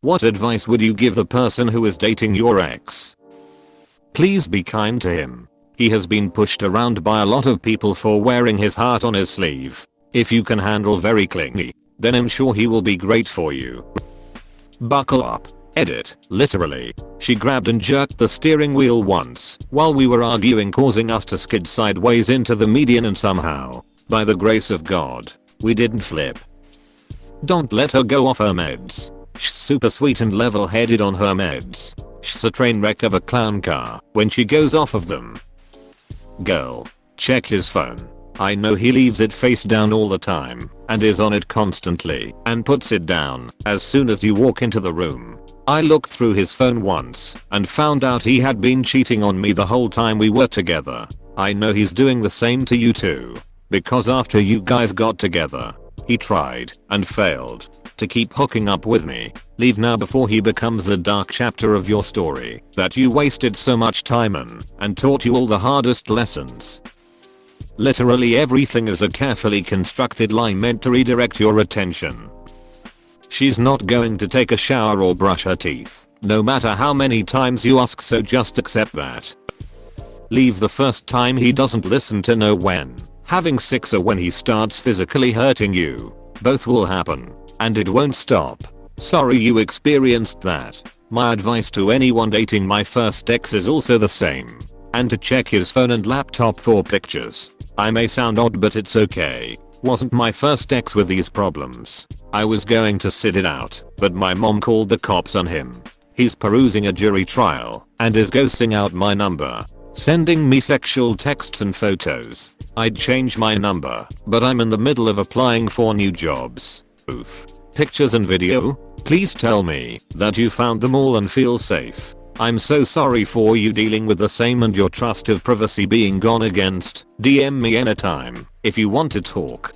What advice would you give the person who is dating your ex? Please be kind to him. He has been pushed around by a lot of people for wearing his heart on his sleeve. If you can handle very clingy, then I'm sure he will be great for you. Buckle up. Edit. Literally. She grabbed and jerked the steering wheel once while we were arguing, causing us to skid sideways into the median, and somehow, by the grace of God, we didn't flip. Don't let her go off her meds. She's super sweet and level-headed on her meds. She's a train wreck of a clown car when she goes off of them. Girl, check his phone. I know he leaves it face down all the time and is on it constantly and puts it down as soon as you walk into the room. I looked through his phone once and found out he had been cheating on me the whole time we were together. I know he's doing the same to you too, because after you guys got together, he tried and failed to keep hooking up with me. Leave now before he becomes the dark chapter of your story that you wasted so much time in and taught you all the hardest lessons. Literally everything is a carefully constructed lie meant to redirect your attention. She's not going to take a shower or brush her teeth, no matter how many times you ask, so just accept that. Leave the first time he doesn't listen to know when having sex or when he starts physically hurting you. Both will happen, and it won't stop. Sorry you experienced that. My advice to anyone dating my first ex is also the same. And to check his phone and laptop for pictures. I may sound odd, but it's okay. Wasn't my first ex with these problems. I was going to sit it out, but my mom called the cops on him. He's perusing a jury trial and is ghosting out my number, sending me sexual texts and photos. I'd change my number, but I'm in the middle of applying for new jobs. Oof. Pictures and video? Please tell me that you found them all and feel safe. I'm so sorry for you dealing with the same and your trust of privacy being gone against. DM me anytime if you want to talk.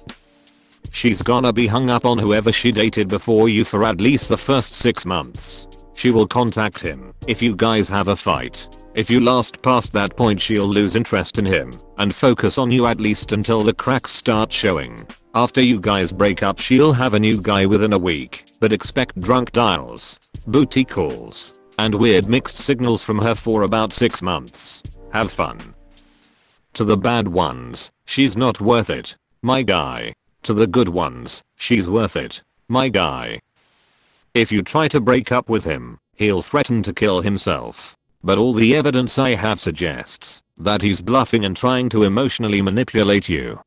She's gonna be hung up on whoever she dated before you for at least the first 6 months. She will contact him if you guys have a fight. If you last past that point, she'll lose interest in him and focus on you at least until the cracks start showing. After you guys break up, she'll have a new guy within a week, but expect drunk dials, booty calls, and weird mixed signals from her for about 6 months. Have fun. To the bad ones, she's not worth it, my guy. To the good ones, she's worth it, my guy. If you try to break up with him, he'll threaten to kill himself. But all the evidence I have suggests that he's bluffing and trying to emotionally manipulate you.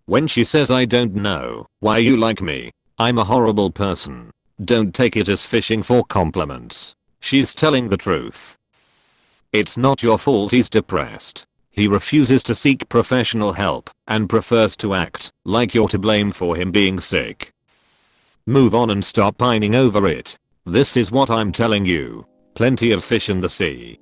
When she says I don't know why you like me, I'm a horrible person, don't take it as fishing for compliments. She's telling the truth. It's not your fault he's depressed. He refuses to seek professional help and prefers to act like you're to blame for him being sick. Move on and stop pining over it. This is what I'm telling you. Plenty of fish in the sea.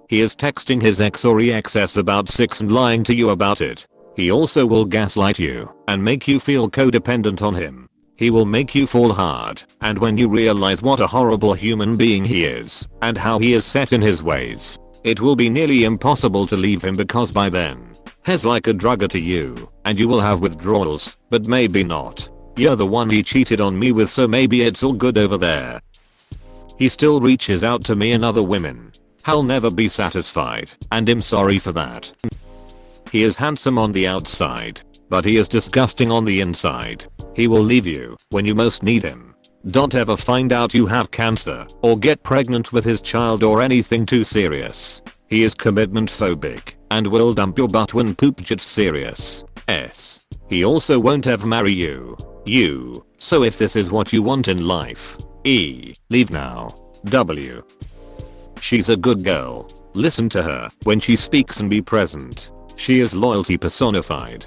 He is texting his ex or ex about sex and lying to you about it. He also will gaslight you and make you feel codependent on him. He will make you fall hard, and when you realize what a horrible human being he is and how he is set in his ways, it will be nearly impossible to leave him, because by then, he's like a drugger to you and you will have withdrawals, but maybe not. You're the one he cheated on me with, so maybe it's all good over there. He still reaches out to me and other women. I'll never be satisfied, and I'm sorry for that. He is handsome on the outside, but he is disgusting on the inside. He will leave you when you most need him. Don't ever find out you have cancer or get pregnant with his child or anything too serious. He is commitment phobic and will dump your butt when poop gets serious. He also won't ever marry you. So if this is what you want in life, leave now. W. She's a good girl. Listen to her when she speaks and be present. She is loyalty personified.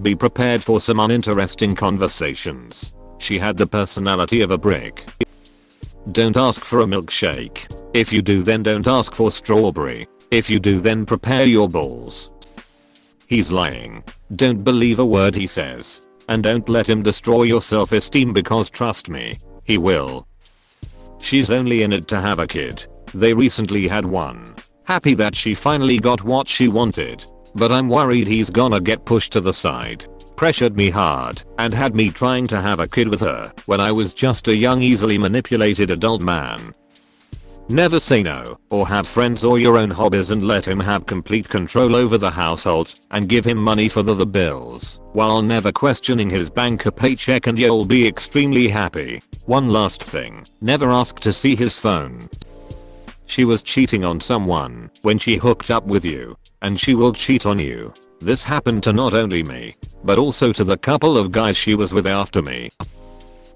Be prepared for some uninteresting conversations. She had the personality of a brick. Don't ask for a milkshake. If you do, then don't ask for strawberry. If you do, then prepare your balls. He's lying. Don't believe a word he says. And don't let him destroy your self-esteem, because trust me, he will. She's only in it to have a kid. They recently had one. Happy that she finally got what she wanted. But I'm worried he's gonna get pushed to the side. pressured me hard and had me trying to have a kid with her when I was just a young easily manipulated adult man. Never say no or have friends or your own hobbies and let him have complete control over the household and give him money for the bills while never questioning his banker paycheck and you'll be extremely happy. One last thing, never ask to see his phone. She was cheating on someone when she hooked up with you, and she will cheat on you. This happened to not only me, but also to the couple of guys she was with after me.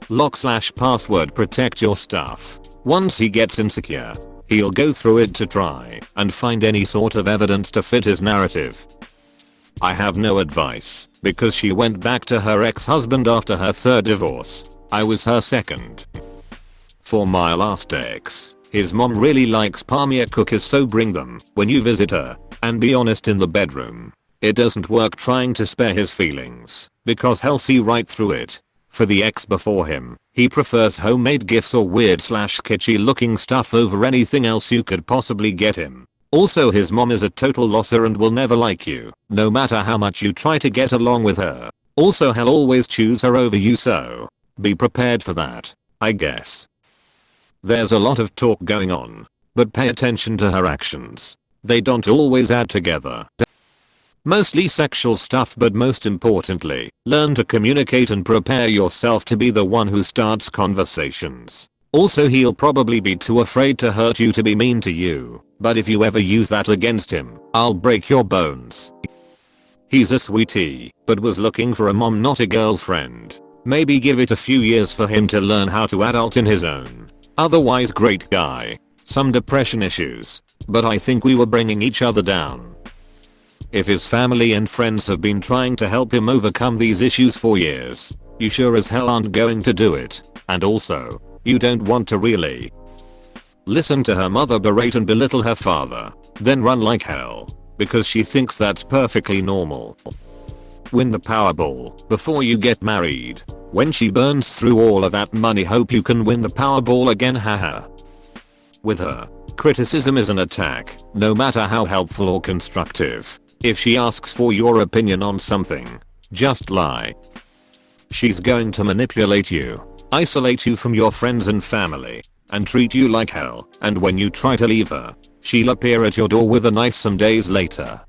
Lock/password protect your stuff. Once he gets insecure, he'll go through it to try and find any sort of evidence to fit his narrative. I have no advice, because she went back to her ex-husband after her third divorce. I was her second. For my last ex, his mom really likes palmier cookies, so bring them when you visit her, and be honest in the bedroom. It doesn't work trying to spare his feelings, because he'll see right through it. For the ex before him, he prefers homemade gifts or weird/kitschy looking stuff over anything else you could possibly get him. Also, his mom is a total losser and will never like you, no matter how much you try to get along with her. Also, he'll always choose her over you, so be prepared for that, I guess. There's a lot of talk going on, but pay attention to her actions. They don't always add together. Mostly sexual stuff, but most importantly, learn to communicate and prepare yourself to be the one who starts conversations. Also, he'll probably be too afraid to hurt you to be mean to you, but if you ever use that against him, I'll break your bones. He's a sweetie, but was looking for a mom, not a girlfriend. Maybe give it a few years for him to learn how to adult in his own. Otherwise, great guy. Some depression issues, but I think we were bringing each other down. If his family and friends have been trying to help him overcome these issues for years, you sure as hell aren't going to do it. And also, you don't want to really listen to her mother berate and belittle her father, then run like hell, because she thinks that's perfectly normal. Win the Powerball before you get married. When she burns through all of that money, hope you can win the Powerball again, haha. With her, criticism is an attack, no matter how helpful or constructive. If she asks for your opinion on something, just lie. She's going to manipulate you, isolate you from your friends and family, and treat you like hell, and when you try to leave her, she'll appear at your door with a knife some days later.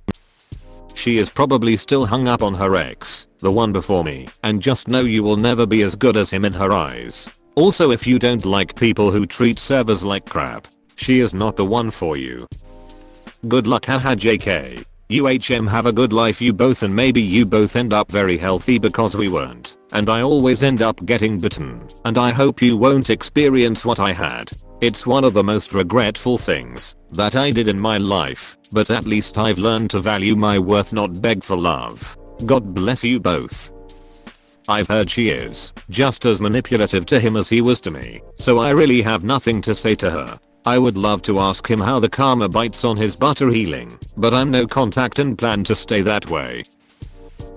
She is probably still hung up on her ex, the one before me, and just know you will never be as good as him in her eyes. Also, if you don't like people who treat servers like crap, she is not the one for you. Good luck, haha, JK. UHM, have a good life you both, and maybe you both end up very healthy, because we weren't, and I always end up getting bitten, and I hope you won't experience what I had. It's one of the most regretful things that I did in my life, but at least I've learned to value my worth, not beg for love. God bless you both. I've heard she is just as manipulative to him as he was to me, so I really have nothing to say to her. I would love to ask him how the karma bites on his butt are healing, but I'm no contact and plan to stay that way.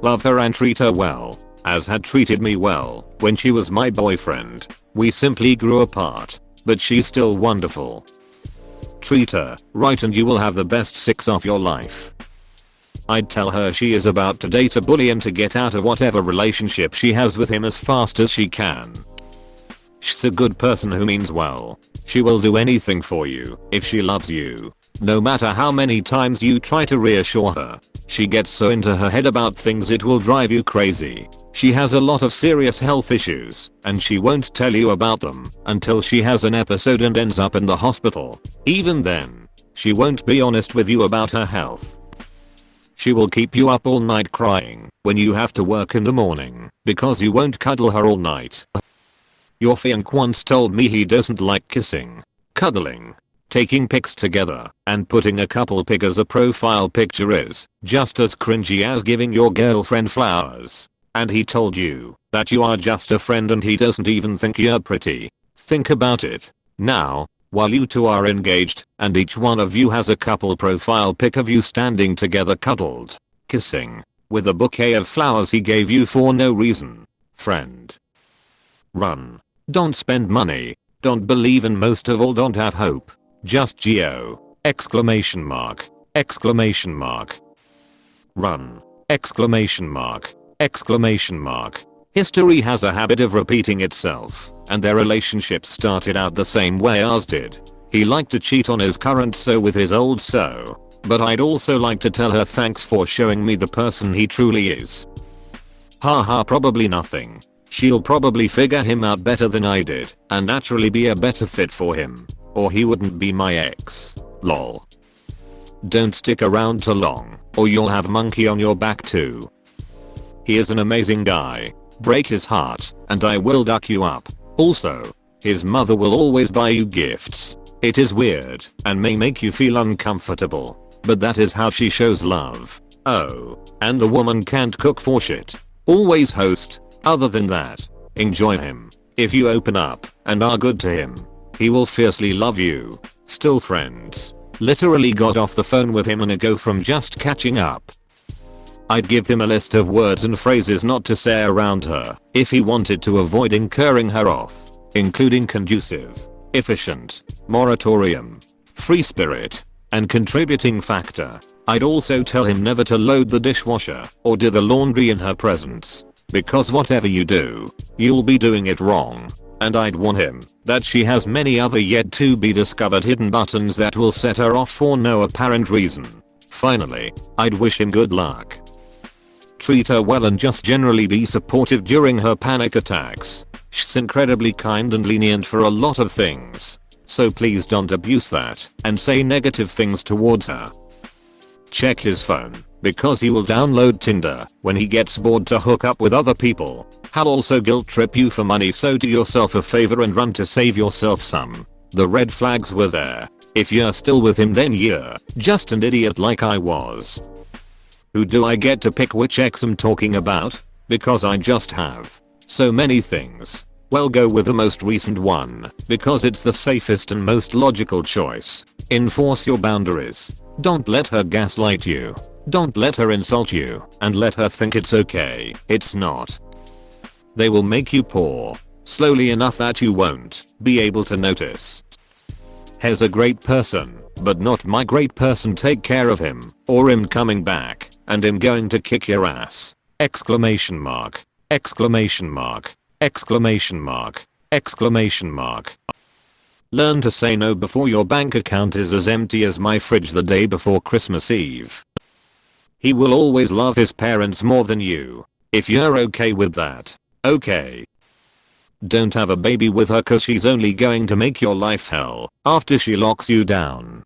Love her and treat her well, as had treated me well when she was my boyfriend. We simply grew apart, but she's still wonderful. Treat her right and you will have the best 6 of your life. I'd tell her she is about to date a bully and to get out of whatever relationship she has with him as fast as she can. She's a good person who means well. She will do anything for you if she loves you. No matter how many times you try to reassure her, she gets so into her head about things it will drive you crazy. She has a lot of serious health issues, and she won't tell you about them until she has an episode and ends up in the hospital. Even then, she won't be honest with you about her health. She will keep you up all night crying when you have to work in the morning because you won't cuddle her all night. Your fiancé once told me he doesn't like kissing, cuddling, taking pics together, and putting a couple pic as a profile picture is just as cringy as giving your girlfriend flowers. And he told you that you are just a friend and he doesn't even think you're pretty. Think about it. Now, while you two are engaged and each one of you has a couple profile pic of you standing together cuddled, kissing, with a bouquet of flowers he gave you for no reason. Friend. Run. Don't spend money. Don't believe, and most of all don't have hope. Just Geo! Exclamation mark. Exclamation mark. Run! Exclamation mark. Exclamation mark. History has a habit of repeating itself, and their relationship started out the same way ours did. He liked to cheat on his current so with his old so, but I'd also like to tell her thanks for showing me the person he truly is. Haha, probably nothing. She'll probably figure him out better than I did and naturally be a better fit for him, or he wouldn't be my ex. Lol. Don't stick around too long or you'll have monkey on your back too. He is an amazing guy. Break his heart and I will duck you up. Also, his mother will always buy you gifts. It is weird and may make you feel uncomfortable, but that is how she shows love. Oh, and the woman can't cook for shit. Always host. Other than that, enjoy him. If you open up and are good to him, he will fiercely love you. Still friends. Literally got off the phone with him an ago from just catching up. I'd give him a list of words and phrases not to say around her if he wanted to avoid incurring her wrath, including conducive, efficient, moratorium, free spirit, and contributing factor. I'd also tell him never to load the dishwasher or do the laundry in her presence, because whatever you do, you'll be doing it wrong. And I'd warn him that she has many other yet to be discovered hidden buttons that will set her off for no apparent reason. Finally, I'd wish him good luck. Treat her well and just generally be supportive during her panic attacks. She's incredibly kind and lenient for a lot of things, so please don't abuse that and say negative things towards her. Check his phone, because he will download Tinder when he gets bored to hook up with other people. He'll also guilt trip you for money, so do yourself a favor and run to save yourself some. The red flags were there. If you're still with him then you're just an idiot like I was. Who do I get to pick which ex I'm talking about? Because I just have so many things. Well, go with the most recent one, because it's the safest and most logical choice. Enforce your boundaries. Don't let her gaslight you. Don't let her insult you and let her think it's okay. It's not. They will make you poor slowly enough that you won't be able to notice. He's a great person, but not my great person. Take care of him, or him coming back and him going to kick your ass. Exclamation mark. Exclamation mark. Exclamation mark. Exclamation mark. Learn to say no before your bank account is as empty as my fridge the day before Christmas Eve. He will always love his parents more than you. If you're okay with that, okay. Don't have a baby with her cause she's only going to make your life hell after she locks you down.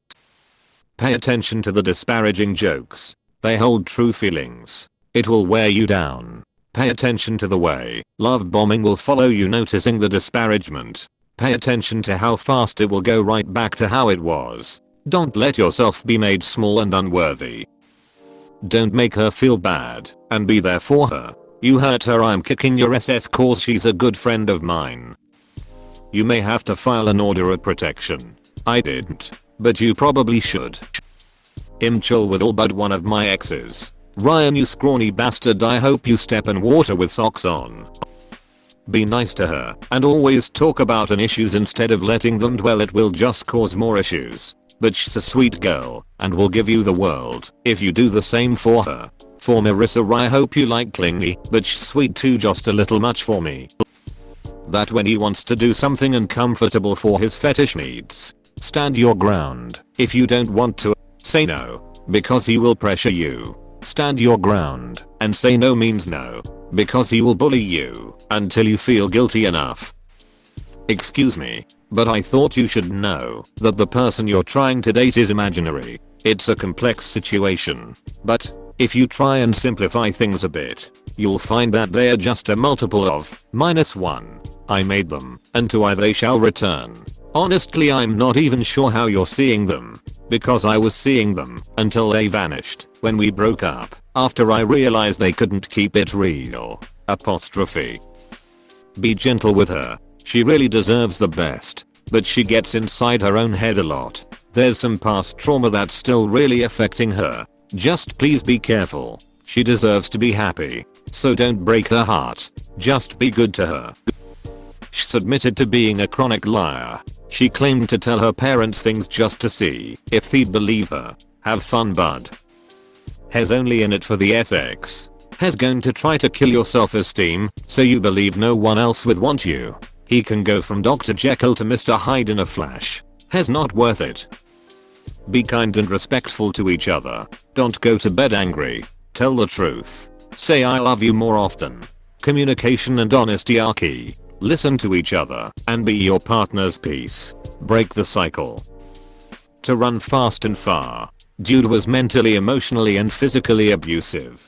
Pay attention to the disparaging jokes. They hold true feelings. It will wear you down. Pay attention to the way love bombing will follow you noticing the disparagement. Pay attention to how fast it will go right back to how it was. Don't let yourself be made small and unworthy. Don't make her feel bad and be there for her. You hurt her, I'm kicking your SS cause she's a good friend of mine. You may have to file an order of protection. I didn't, but you probably should. I'm chill with all but one of my exes. Ryan, you scrawny bastard, I hope you step in water with socks on. Be nice to her and always talk about an issues instead of letting them dwell. It will just cause more issues. But she's a sweet girl and will give you the world if you do the same for her. For Marissa, I hope you like clingy, but she's sweet too, just a little much for me. That when he wants to do something uncomfortable for his fetish needs, stand your ground. If you don't want to, say no, because he will pressure you. Stand your ground and say no means no, because he will bully you until you feel guilty enough. Excuse me, but I thought you should know that the person you're trying to date is imaginary. It's a complex situation, but if you try and simplify things a bit, you'll find that they are just a multiple of -1. I made them, and to I they shall return. Honestly, I'm not even sure how you're seeing them, because I was seeing them until they vanished when we broke up after I realized they couldn't keep it real. Apostrophe. Be gentle with her. She really deserves the best, but she gets inside her own head a lot. There's some past trauma that's still really affecting her. Just please be careful. She deserves to be happy, so don't break her heart. Just be good to her. She's admitted to being a chronic liar. She claimed to tell her parents things just to see if they'd believe her. Have fun, bud. He's only in it for the sex. Has going to try to kill your self-esteem so you believe no one else would want you. He can go from Dr. Jekyll to Mr. Hyde in a flash. Has not worth it. Be kind and respectful to each other. Don't go to bed angry. Tell the truth. Say I love you more often. Communication and honesty are key. Listen to each other and be your partner's peace. Break the cycle. To run fast and far. Dude was mentally, emotionally and physically abusive.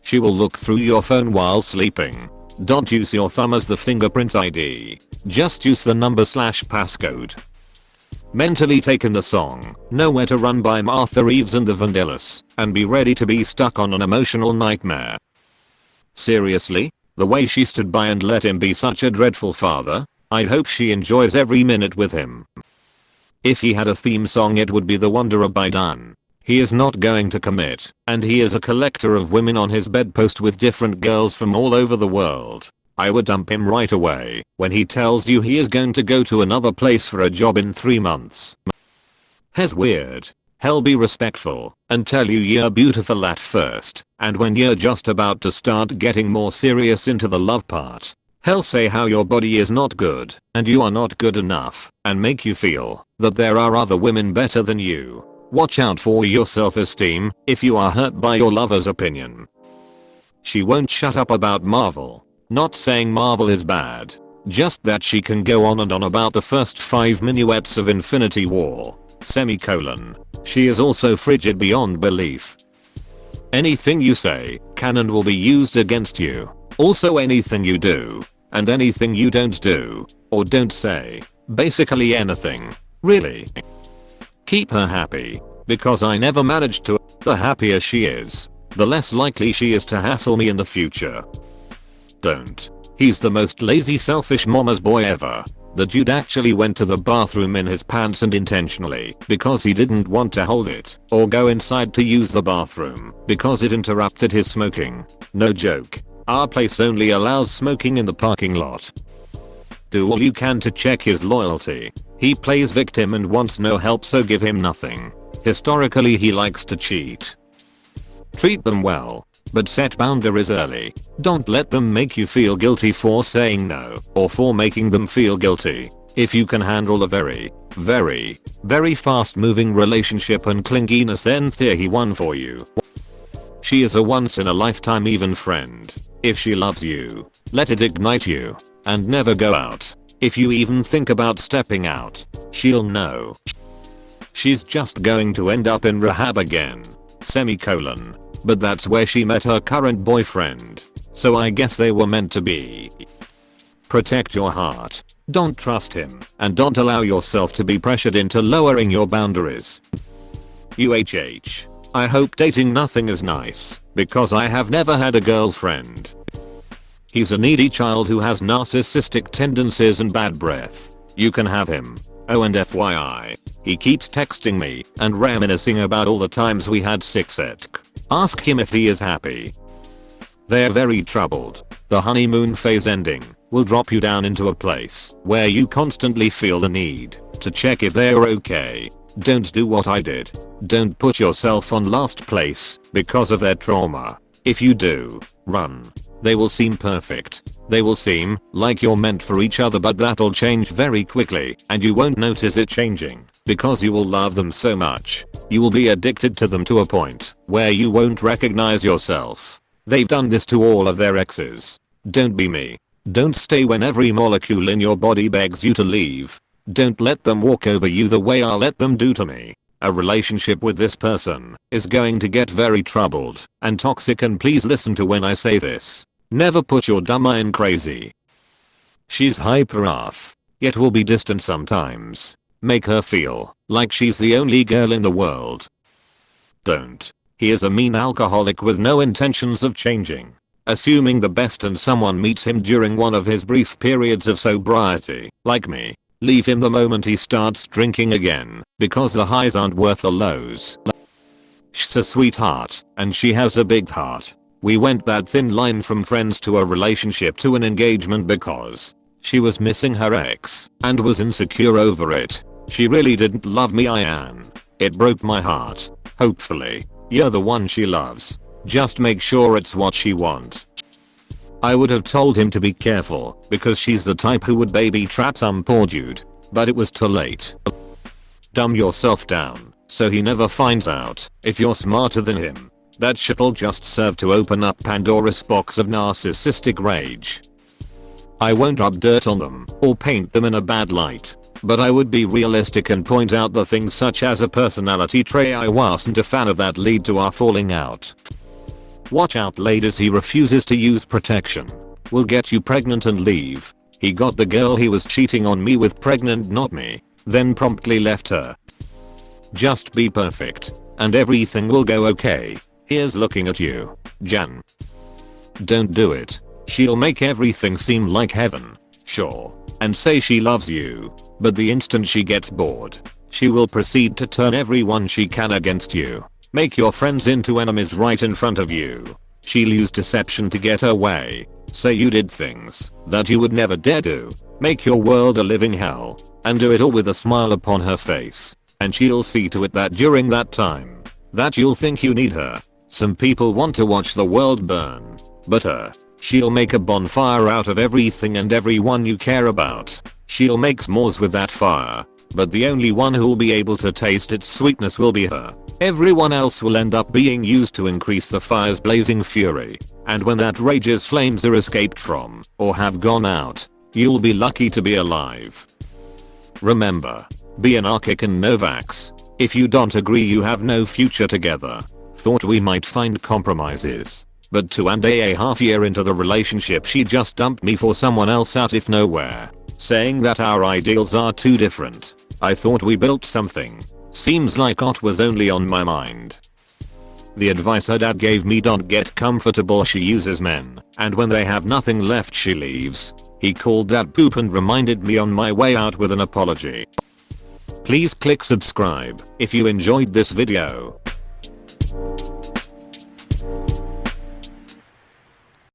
She will look through your phone while sleeping. Don't use your thumb as the fingerprint ID. Just use the number/passcode. Mentally take in the song Nowhere to Run by Martha Reeves and the Vandellas and be ready to be stuck on an emotional nightmare. Seriously? The way she stood by and let him be such a dreadful father? I hope she enjoys every minute with him. If he had a theme song it would be The Wanderer by Dunn. He is not going to commit, and he is a collector of women on his bedpost with different girls from all over the world. I would dump him right away when he tells you he is going to go to another place for a job in 3 months. Has weird. Hell, be respectful and tell you you're beautiful at first, and when you're just about to start getting more serious into the love part, hell say how your body is not good and you are not good enough and make you feel that there are other women better than you. Watch out for your self-esteem if you are hurt by your lover's opinion. She won't shut up about Marvel. Not saying Marvel is bad, just that she can go on and on about the first 5 minuets of Infinity War. Semicolon. She is also frigid beyond belief. Anything you say can and will be used against you. Also anything you do and anything you don't do or don't say. Basically anything. Really. Keep her happy, because I never managed to. The happier she is, the less likely she is to hassle me in the future. Don't. He's the most lazy, selfish mama's boy ever. The dude actually went to the bathroom in his pants and intentionally, because he didn't want to hold it or go inside to use the bathroom because it interrupted his smoking. No joke. Our place only allows smoking in the parking lot. Do all you can to check his loyalty. He plays victim and wants no help, so give him nothing. Historically he likes to cheat. Treat them well, but set boundaries early. Don't let them make you feel guilty for saying no or for making them feel guilty. If you can handle a very, very fast moving relationship and clinginess, then he won for you. She is a once in a lifetime even friend. If she loves you, let it ignite you and never go out. If you even think about stepping out, she'll know. She's just going to end up in rehab again. Semicolon. But that's where she met her current boyfriend. So I guess they were meant to be. Protect your heart. Don't trust him and don't allow yourself to be pressured into lowering your boundaries. UHH. I hope dating nothing is nice, because I have never had a girlfriend. He's a needy child who has narcissistic tendencies and bad breath. You can have him. Oh, and FYI, he keeps texting me and reminiscing about all the times we had sex. Ask him if he is happy. They're very troubled. The honeymoon phase ending will drop you down into a place where you constantly feel the need to check if they're okay. Don't do what I did. Don't put yourself on last place because of their trauma. If you do, run. They will seem perfect. They will seem like you're meant for each other, but that'll change very quickly and you won't notice it changing because you will love them so much. You will be addicted to them to a point where you won't recognize yourself. They've done this to all of their exes. Don't be me. Don't stay when every molecule in your body begs you to leave. Don't let them walk over you the way I'll let them do to me. A relationship with this person is going to get very troubled and toxic, and please listen to when I say this. Never put your dumb in crazy. She's hyper off, yet will be distant sometimes. Make her feel like she's the only girl in the world. Don't. He is a mean alcoholic with no intentions of changing. Assuming the best, and someone meets him during one of his brief periods of sobriety, like me. Leave him the moment he starts drinking again, because the highs aren't worth the lows. She's a sweetheart, and she has a big heart. We went that thin line from friends to a relationship to an engagement because she was missing her ex and was insecure over it. She really didn't love me, Ian. It broke my heart. Hopefully, you're the one she loves. Just make sure it's what she want. I would have told him to be careful because she's the type who would baby trap some poor dude, but it was too late. Dumb yourself down so he never finds out. If you're smarter than him, that shit'll just serve to open up Pandora's box of narcissistic rage. I won't rub dirt on them or paint them in a bad light, but I would be realistic and point out the things such as a personality trait I wasn't a fan of that lead to our falling out. Watch out ladies, he refuses to use protection. Will get you pregnant and leave. He got the girl he was cheating on me with pregnant, not me, then promptly left her. Just be perfect and everything will go okay. Here's looking at you, Jan. Don't do it. She'll make everything seem like heaven, sure, and say she loves you, but the instant she gets bored, she will proceed to turn everyone she can against you. Make your friends into enemies right in front of you. She'll use deception to get her way. Say you did things that you would never dare do. Make your world a living hell. And do it all with a smile upon her face. And she'll see to it that during that time, that you'll think you need her. Some people want to watch the world burn. But she'll make a bonfire out of everything and everyone you care about. She'll make s'mores with that fire. But the only one who'll be able to taste its sweetness will be her. Everyone else will end up being used to increase the fire's blazing fury. And when that rage's flames are escaped from, or have gone out, you'll be lucky to be alive. Remember, be anarchic and no vax. If you don't agree you have no future together. Thought we might find compromises. But 2.5 years into the relationship she just dumped me for someone else out of nowhere. Saying that our ideals are too different. I thought we built something. Seems like it was only on my mind. The advice her dad gave me, don't get comfortable. She uses men, and when they have nothing left she leaves. He called that poop and reminded me on my way out with an apology. Please click subscribe if you enjoyed this video.